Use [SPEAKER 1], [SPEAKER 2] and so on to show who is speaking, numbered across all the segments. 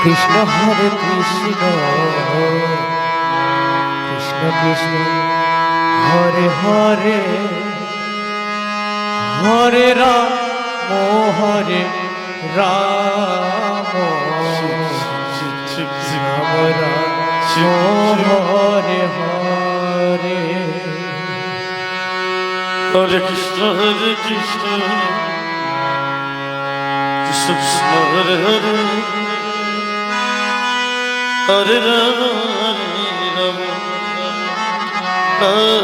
[SPEAKER 1] Krishna Hare Krishna Krishna Krishna Hare Hare Hare Ram Hare Ram Ram Hare Hare
[SPEAKER 2] Hare Krishna Krishna Krishna Hare Hare Hare Ram Ram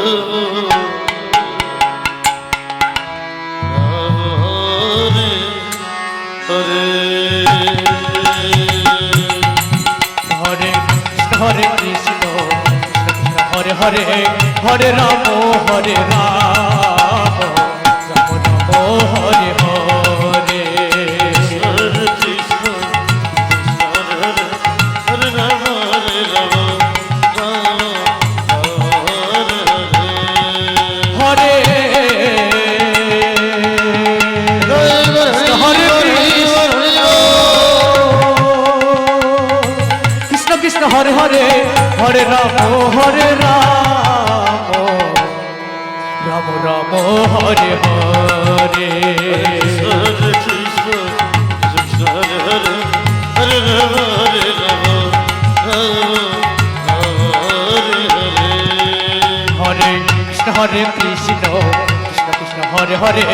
[SPEAKER 1] Hare Krishna Krishna Hare Hare Hare Ram Hare Ram Ram Ram Hare Hare
[SPEAKER 2] Hare Krishna Hare Ram Hare Ram
[SPEAKER 1] Hare Hare Krishna Krishna Hare Hare Hare Ram Hare Ram Ram Ram Hare Hare
[SPEAKER 2] Hare Krishna Krishna Hare Hare Hare Ram Hare Ram
[SPEAKER 1] Hare Krishna Hare Krishna Krishna Krishna Hare Hare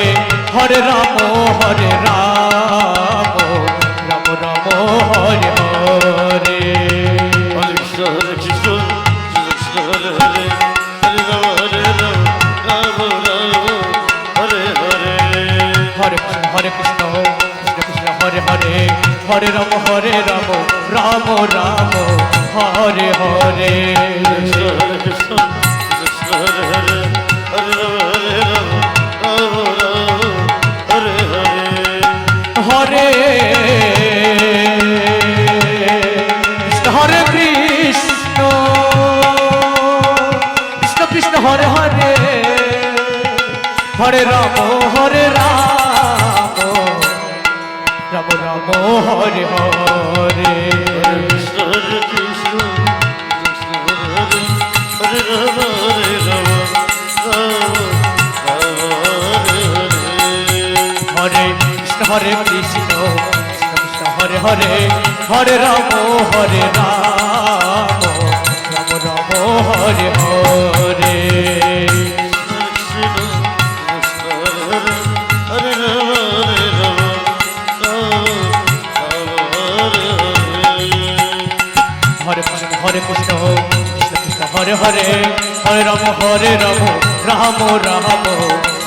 [SPEAKER 1] Hare Ram Hare Ram Ram Ram Hare Hare
[SPEAKER 2] Hare Krishna Hare Krishna Krishna Hare Hare Hare Ram Hare Ram Ram Ram Hare Hare
[SPEAKER 1] Hare Krishna Krishna Krishna Hare Hare Hare Ram Ram Ram Hare Hare
[SPEAKER 2] Krishna Hare Krishna Krishna Hare Hare Hare Ram Hare Ram Ram Ram Hare Hare
[SPEAKER 1] Hare Krishna Hare Krishna Krishna Krishna Hare Hare Hare Ram Ram Ram Hare Hare
[SPEAKER 2] Krishna Hare Krishna Krishna Hare Hare Hare Ram Hare Ram Ram Ram Hare Hare
[SPEAKER 1] Hare Krishna Hare Krishna Krishna Krishna Hare Hare Hare Ram Ram Ram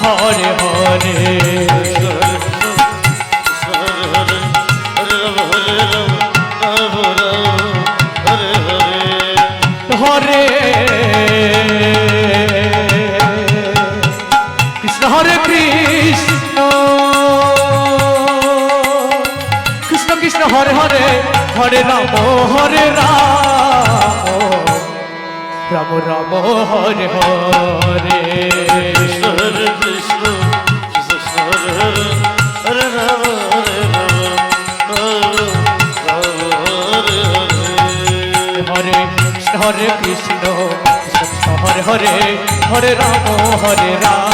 [SPEAKER 1] Hare Hare Hare Krishna Hare Krishna Krishna Krishna Hare Hare Hare Ram Ram Ram Hare Hare Hare Krishna Hare Krishna Krishna Krishna Hare Hare Hare Ram Ram Ram Hare Hare Hare Krishna Hare Krishna Krishna Krishna Hare Hare Hare Ram Ram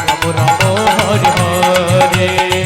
[SPEAKER 1] Ram Ram Hare Hare